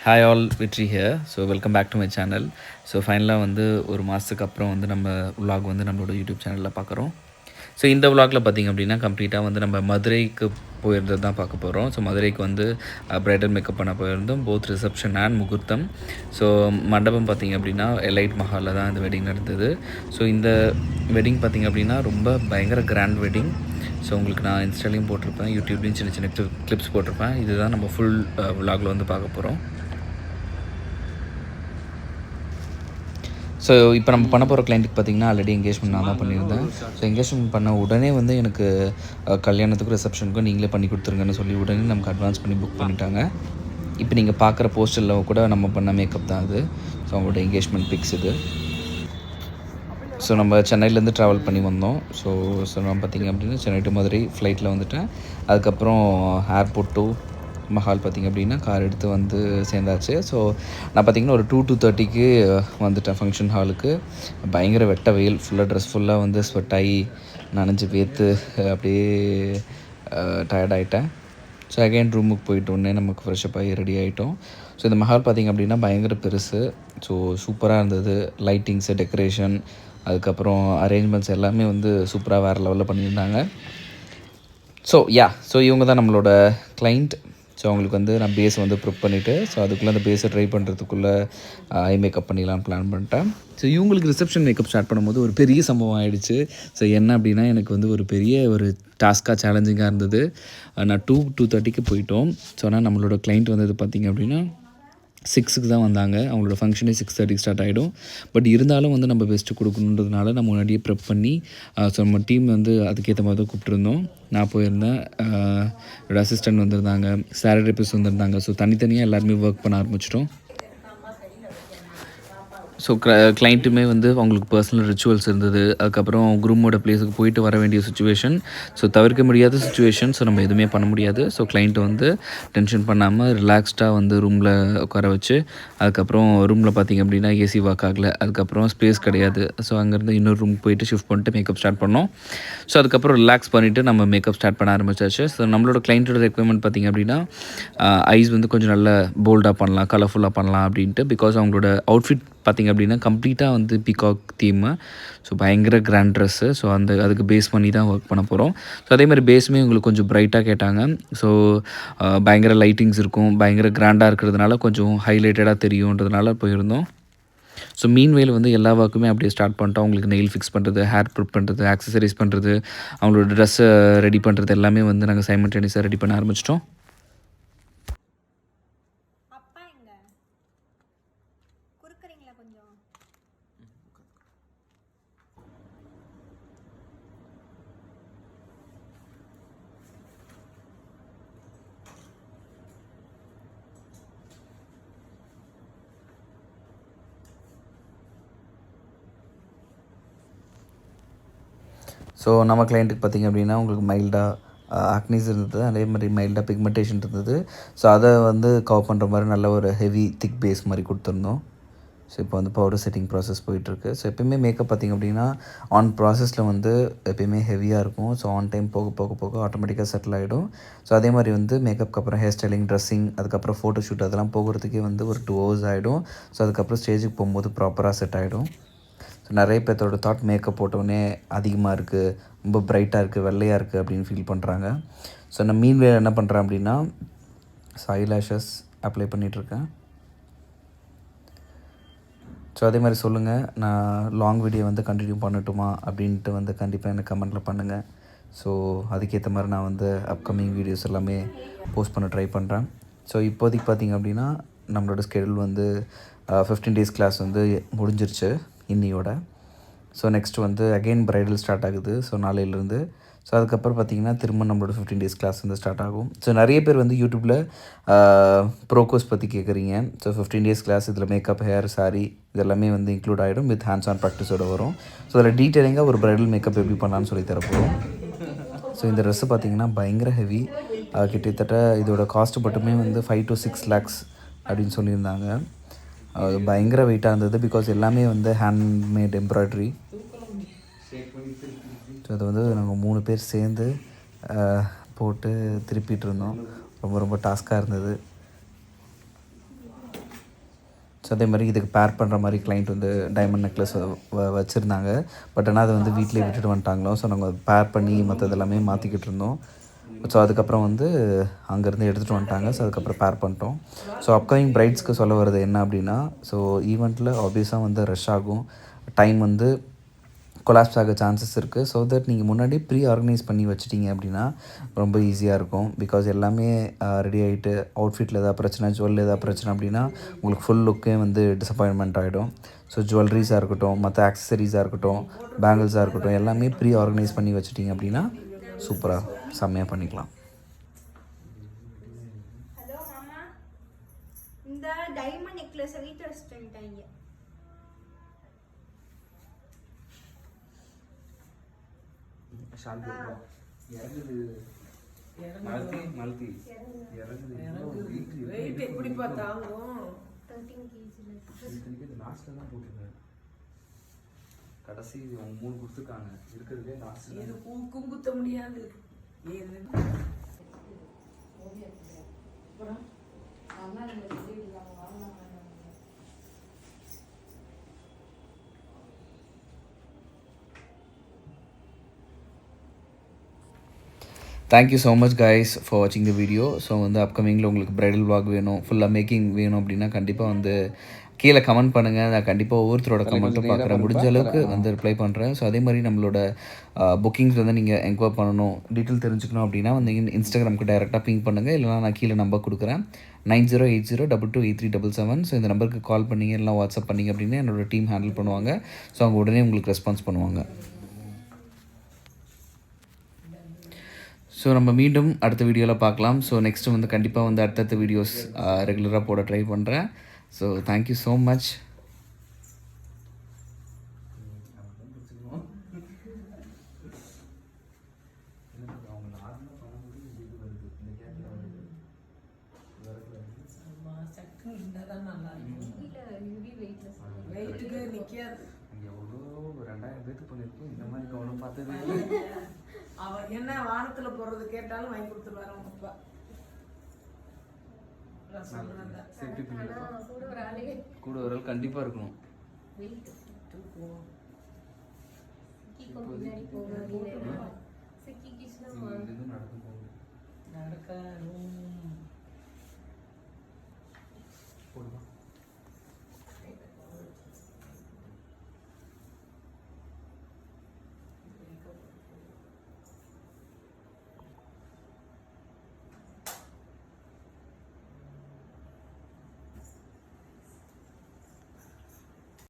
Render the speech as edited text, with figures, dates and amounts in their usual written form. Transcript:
Hi all, Vetri here. So welcome back to my channel. So ஃபைனலாக வந்து ஒரு மாதத்துக்கு அப்புறம் வந்து நம்ம விலாக் வந்து நம்மளோட யூடியூப் சேனலில் பார்க்குறோம். ஸோ இந்த விலாகில் பார்த்திங்க அப்படின்னா கம்ப்ளீட்டாக வந்து நம்ம மதுரைக்கு போயிருந்தது தான் பார்க்க போகிறோம். ஸோ மதுரைக்கு வந்து ப்ரைடல் மேக்கப் பண்ண போயிருந்தோம், போத் ரிசப்ஷன் அண்ட் முகூர்த்தம். ஸோ மண்டபம் பார்த்திங்க அப்படின்னா எலைட் மஹாலில் தான் இந்த வெட்டிங் நடந்தது. ஸோ இந்த வெட்டிங் பார்த்திங்க அப்படின்னா ரொம்ப பயங்கர கிராண்ட் வெட்டிங். ஸோ உங்களுக்கு நான் இன்ஸ்டாலையும் போட்டிருப்பேன், யூடியூப்லேயும் சின்ன சின்ன கிளிப்ஸ் போட்டிருப்பேன். இதுதான் நம்ம ஃபுல் விலாகில் வந்து பார்க்க போகிறோம். ஸோ இப்போ நம்ம பண்ண போகிற கிளைண்ட்டுக்கு பார்த்திங்கன்னா ஆல்ரெடி எங்கேஜ்மெண்ட் நான் தான் பண்ணியிருந்தேன். ஸோ எங்கேஜ்மெண்ட் பண்ண உடனே வந்து எனக்கு கல்யாணத்துக்கும் ரிசப்ஷனுக்கும் நீங்களே பண்ணி கொடுத்துருங்கன்னு சொல்லி உடனே நமக்கு அட்வான்ஸ் பண்ணி புக் பண்ணிட்டாங்க. இப்போ நீங்கள் பார்க்குற போஸ்டரில் கூட நம்ம பண்ண மேக்கப் தான் அது. ஸோ அவங்களோட எங்கேஜ்மெண்ட் பிக்ஸ் இது. ஸோ நம்ம சென்னையிலேருந்து ட்ராவல் பண்ணி வந்தோம். ஸோ நான் பார்த்திங்க அப்படின்னா சென்னை டு மதுரை ஃப்ளைட்டில் வந்துட்டேன். அதுக்கப்புறம் ஏர்போர்ட் டு மஹால் பார்த்திங்க அப்படின்னா கார் எடுத்து வந்து சேர்ந்தாச்சு. ஸோ நான் பார்த்திங்கன்னா ஒரு 2:30க்கு வந்துட்டேன் ஃபங்க்ஷன் ஹாலுக்கு. பயங்கர வெட்ட வெயில், ஃபுல்லாக ட்ரெஸ் ஃபுல்லாக வந்து ஸ்வெட் ஆகி நனைஞ்சு வேர்த்து அப்படியே டயர்ட் ஆகிட்டேன். ஸோ அகைன் ரூமுக்கு போயிட்டு உடனே நமக்கு ஃப்ரெஷ்அப் ஆகி ரெடி ஆகிட்டோம். ஸோ இந்த மஹால் பார்த்திங்க அப்படின்னா பயங்கர பெருசு. ஸோ சூப்பராக இருந்தது. லைட்டிங்ஸு, டெக்கரேஷன், அதுக்கப்புறம் அரேஞ்ச்மெண்ட்ஸ் எல்லாமே வந்து சூப்பராக வேறு லெவலில் பண்ணியிருந்தாங்க. ஸோ இவங்க தான் நம்மளோட கிளைண்ட். ஸோ அவங்களுக்கு வந்து நான் பேஸ் வந்து ப்ரிப் பண்ணிவிட்டு அதுக்குள்ளே அந்த பேஸை ட்ரை பண்ணுறதுக்குள்ளே ஐ மேக்கப் பண்ணிடலான்னு பிளான் பண்ணிட்டேன். ஸோ இவங்களுக்கு ரிசப்ஷன் மேக்கப் ஸ்டார்ட் பண்ணும்போது ஒரு பெரிய சம்பவம் ஆகிடுச்சு. ஸோ என்ன அப்படின்னா எனக்கு வந்து ஒரு பெரிய ஒரு டாஸ்க்காக சேலஞ்சிங்காக இருந்தது. நான் 2:30க்கு போயிட்டோம். ஸோ ஆனால் நம்மளோட கிளைண்ட் வந்தது பார்த்திங்க அப்படின்னா 6க்கு தான் வந்தாங்க. அவங்களோட ஃபங்க்ஷனே 6:30 ஸ்டார்ட் ஆகிடும். பட் இருந்தாலும் வந்து நம்ம பெஸ்ட்டு கொடுக்கணுன்றதுனால நம்ம முன்னாடியே ப்ரெப் பண்ணி ஸோ நம்ம டீம் வந்து அதுக்கேற்ற மாதிரி தான் கூப்பிட்ருந்தோம். நான் போயிருந்தேன், என்னோடய அசிஸ்டன்ட் வந்திருந்தாங்க, சாரடேபிஸ் வந்திருந்தாங்க. ஸோ தனித்தனியாக எல்லாருமே ஒர்க் பண்ண ஆரம்பிச்சிட்டோம். ஸோ கிளைண்ட்டுமே வந்து அவங்களுக்கு பர்சனல் ரிச்சுவல்ஸ் இருந்தது. அதுக்கப்புறம் குரூமோட ப்ளேஸுக்கு போயிட்டு வர வேண்டிய சுச்சுவேஷன். ஸோ தவிர்க்க முடியாத சுச்சுவேஷன். ஸோ நம்ம எதுவுமே பண்ண முடியாது. ஸோ கிளைண்ட்டை வந்து டென்ஷன் பண்ணாமல் ரிலாக்ஸ்டாக வந்து ரூமில் உட்கார வச்சு, அதுக்கப்புறம் ரூமில் பார்த்திங்க அப்படின்னா ஏசி ஒர்க் ஆகலை. அதுக்கப்புறம் ஸ்பேஸ் கிடையாது. ஸோ அங்கேருந்து இன்னொரு ரூமுக்கு போயிட்டு ஷிஃப்ட் பண்ணிட்டு மேக்கப் ஸ்டார்ட் பண்ணோம். ஸோ அதுக்கப்புறம் ரிலாக்ஸ் பண்ணிவிட்டு நம்ம மேக்கப் ஸ்டார்ட் பண்ண ஆரம்பிச்சாச்சு. ஸோ நம்மளோட கிளைண்ட்டோட ரெக்யர்மெண்ட் பார்த்திங்க அப்படின்னா ஐஸ் வந்து கொஞ்சம் நல்ல போல்டாக பண்ணலாம், கலர்ஃபுல்லாக பண்ணலாம் அப்படின்ட்டு. பிகாஸ் அவங்களோட அவுட்ஃபிட் பார்த்திங்க அப்படின்னா கம்ப்ளீட்டாக வந்து பீகாக் தீமு. ஸோ பயங்கர கிராண்ட் ட்ரெஸ்ஸு. ஸோ அதுக்கு பேஸ் பண்ணி தான் ஒர்க் பண்ண போகிறோம். ஸோ அதே மாதிரி பேஸுமே உங்களுக்கு கொஞ்சம் ப்ரைட்டாக கேட்டாங்க. ஸோ பயங்கர லைட்டிங்ஸ் இருக்கும், பயங்கர கிராண்டாக இருக்கிறதுனால கொஞ்சம் ஹைலைட்டடாக தெரியுன்றதுனால போயிருந்தோம். ஸோ மீன்வேல் வந்து எல்லா ஒர்க்குமே அப்படியே ஸ்டார்ட் பண்ணிட்டோம். அவங்களுக்கு நெயில் ஃபிக்ஸ் பண்ணுறது, ஹேர் ப்ரிப் பண்ணுறது, ஆக்சசரிஸ் பண்ணுறது, அவங்களோட ட்ரெஸ்ஸை ரெடி பண்ணுறது எல்லாமே வந்து நாங்கள் சைமல்டேனியஸாக ரெடி பண்ண ஆரம்பிச்சிட்டோம். ஸோ நம்ம கிளைண்ட்டுக்கு பார்த்திங்க அப்படின்னா உங்களுக்கு மைல்டாக ஆக்னிஸ் இருந்தது, அதே மாதிரி மைல்டாக பிக்மெண்டேஷன் இருந்தது. ஸோ அதை வந்து கவர் பண்ணுற மாதிரி நல்ல ஒரு ஹெவி திக் பேஸ் மாதிரி கொடுத்துருந்தோம். ஸோ இப்போ வந்து பவுடர் செட்டிங் ப்ராசஸ் போயிட்டுருக்கு. ஸோ எப்போயுமே மேக்கப் பார்த்திங்க அப்படின்னா ஆன் ப்ராசஸில் வந்து எப்போயுமே ஹெவியாக இருக்கும். ஸோ ஆன் டைம் போக போக போக ஆட்டோமேட்டிக்காக செட்டில் ஆகிடும். ஸோ அதே மாதிரி வந்து மேக்கப்புக்கு அப்புறம் ஹேர் ஸ்டைலிங், ட்ரெஸ்ஸிங், அதுக்கப்புறம் ஃபோட்டோ ஷூட் அதெல்லாம் போகிறதுக்கே வந்து ஒரு 2 hours ஆகிடும். ஸோ அதுக்கப்புறம் ஸ்டேஜுக்கு போகும்போது ப்ராப்பராக செட் ஆகிடும். ஸோ நிறைய பேர்த்தோட தாட் மேக்கப் போட்டோடனே அதிகமாக இருக்குது, ரொம்ப ப்ரைட்டாக இருக்குது, வெள்ளையாக இருக்குது அப்படின்னு ஃபீல் பண்ணுறாங்க. ஸோ நான் மீன்வேல் என்ன பண்ணுறேன் அப்படின்னா ஐலாஷஸ் அப்ளை பண்ணிகிட்ருக்கேன். ஸோ அதே மாதிரி சொல்லுங்கள், நான் லாங் வீடியோ வந்து கண்டினியூ பண்ணட்டுமா அப்படின்ட்டு வந்து கண்டிப்பாக எனக்கு கமெண்ட்டில் பண்ணுங்கள். ஸோ அதுக்கேற்ற மாதிரி நான் வந்து அப்கமிங் வீடியோஸ் எல்லாமே போஸ்ட் பண்ண ட்ரை பண்ணுறேன். ஸோ இப்போதைக்கு பார்த்திங்க அப்படின்னா நம்மளோட ஸ்கெடியூல் வந்து 15 days கிளாஸ் வந்து முடிஞ்சிருச்சு இன்னியோட. ஸோ நெக்ஸ்ட் வந்து அகெயின் ப்ரைடல் ஸ்டார்ட் ஆகுது. ஸோ நாளையிலேருந்து. ஸோ அதுக்கப்புறம் பார்த்திங்கன்னா திரும்ப நம்மளோட 15 days கிளாஸ் வந்து ஸ்டார்ட் ஆகும். ஸோ நிறைய பேர் வந்து யூடியூப்பில் ப்ரோகோஸ் பற்றி கேட்குறீங்க. ஸோ 15 days கிளாஸ் இதில் மேக்கப், ஹேர், சாரி இதெல்லாமே வந்து இன்க்ளூட் ஆகிடும். வித் ஹேண்ட்ஸ் ஆன் ப்ராக்டிஸோடு வரும். ஸோ அதில் டீட்டெயிலிங்காக ஒரு ப்ரைடல் மேக்கப் எப்படி பண்ணலான்னு சொல்லி தரப்போம். ஸோ இந்த ட்ரெஸ்ஸு பார்த்திங்கன்னா பயங்கர ஹெவி. கிட்டத்தட்ட இதோட காஸ்ட்டு மட்டுமே வந்து 5 to 6 lakhs அப்படின்னு சொல்லியிருந்தாங்க. அது பயங்கர வெயிட்டாக இருந்தது. பிகாஸ் எல்லாமே வந்து ஹேண்ட்மேட் எம்ப்ராய்ட்ரி. ஸோ அது வந்து நாங்கள் 3 பேர் சேர்ந்து போட்டு திருப்பிகிட்டு இருந்தோம். ரொம்ப ரொம்ப டாஸ்க்காக இருந்தது. ஸோ அதே மாதிரி இதுக்கு பேர் பண்ணுற மாதிரி கிளைண்ட் வந்து டைமண்ட் நெக்லஸ் வச்சுருந்தாங்க. பட் ஆனால் அதை வந்து வீட்டிலே விட்டுட்டு வந்துட்டாங்களோ. ஸோ நாங்கள் பேர் பண்ணி மற்றது எல்லாமே மாற்றிக்கிட்டு இருந்தோம். ஸோ அதுக்கப்புறம் வந்து அங்கேருந்து எடுத்துகிட்டு வந்துட்டாங்க. ஸோ அதுக்கப்புறம் பேர் பண்ணிட்டோம். ஸோ அப்கமிங் பிரைட்ஸ்க்கு சொல்ல வர்றது என்ன அப்படின்னா, ஸோ ஈவெண்ட்டில் ஆப்வியஸாக வந்து ரஷ் ஆகும், டைம் வந்து கொலாப்ஸ் ஆக சான்சஸ் இருக்குது. ஸோ தட் நீங்கள் முன்னாடி ப்ரீ ஆர்கனைஸ் பண்ணி வச்சிட்டிங்க அப்படின்னா ரொம்ப ஈஸியாக இருக்கும். பிகாஸ் எல்லாமே ரெடி ஆகிட்டு அவுட்ஃபிட்டில் ஏதாவது பிரச்சனை, ஜுவல் ஏதாவது பிரச்சனை அப்படின்னா உங்களுக்கு ஃபுல் லுக்கே வந்து டிசப்பாயின்மெண்ட் ஆகிடும். ஸோ ஜுவல்லரிஸாக இருக்கட்டும், மற்ற ஆக்சசரிஸாக இருக்கட்டும், பேங்கிள்ஸாக இருக்கட்டும், எல்லாமே ப்ரீ ஆர்கனைஸ் பண்ணி வச்சிட்டிங்க அப்படின்னா சூப்பராக செம்மையாக பண்ணிக்கலாம். ஹலோ மாமா, இந்த டைமண்ட் நெக்லஸ் வீட்டில் வச்சுட்டாங்க. கடைசி 3 கொடுத்துருக்காங்க இருக்கிறதுலே லாஸ்ட் குங்குத்த முடியாது. Thank you so much guys for வாட்சிங் த வீடியோ. ஸோ வந்து அப்கமிங்கில் உங்களுக்கு ப்ரைடல் vlog வேணும், ஃபுல்லாக மேக்கிங் வேணும் அப்படின்னா கண்டிப்பாக வந்து கீழே கமெண்ட் பண்ணுங்கள். நான் கண்டிப்பாக ஒவ்வொருத்தரோட கமெண்ட்டும் பார்க்குறேன், முடிஞ்ச அளவுக்கு வந்து ரிப்ளை பண்ணுறேன். ஸோ அதே மாதிரி நம்மளோட புக்கிங்ஸ் வந்து நீங்கள் என்கொயர் பண்ணணும், டீட்டெயில் தெரிஞ்சுக்கணும் அப்படின்னா வந்து இன்ஸ்டாகிராமுக்கு டைரெக்டாக பிங் பண்ணுங்கள். இல்லைனா நான் கீழே நம்பர் கொடுக்குறேன் 9080228377. ஸோ இந்த நம்பருக்கு கால் பண்ணிங்க இல்லைனா வாட்ஸ்அப் பண்ணிங்க அப்படின்னா என்னோடய டீம் ஹேண்டில் பண்ணுவாங்க. ஸோ அவங்க உடனே உங்களுக்கு ரெஸ்பான்ஸ் பண்ணுவாங்க. ஸோ நம்ம மீண்டும் அடுத்த வீடியோவில் பார்க்கலாம். ஸோ நெக்ஸ்ட்டு வந்து கண்டிப்பாக வந்து அடுத்தடுத்த வீடியோஸ் ரெகுலராக போட ட்ரை பண்ணுறேன். So thank you so much. இந்த மாதிரி கவனம் பார்த்தது அவன் என்ன வானத்துல போறது கேட்டாலும் வாங்கி கொடுத்துருவாரு அவங்க அப்பா. கூட ஒரு ஆள் கண்டிப்பா இருக்கணும். நடக்க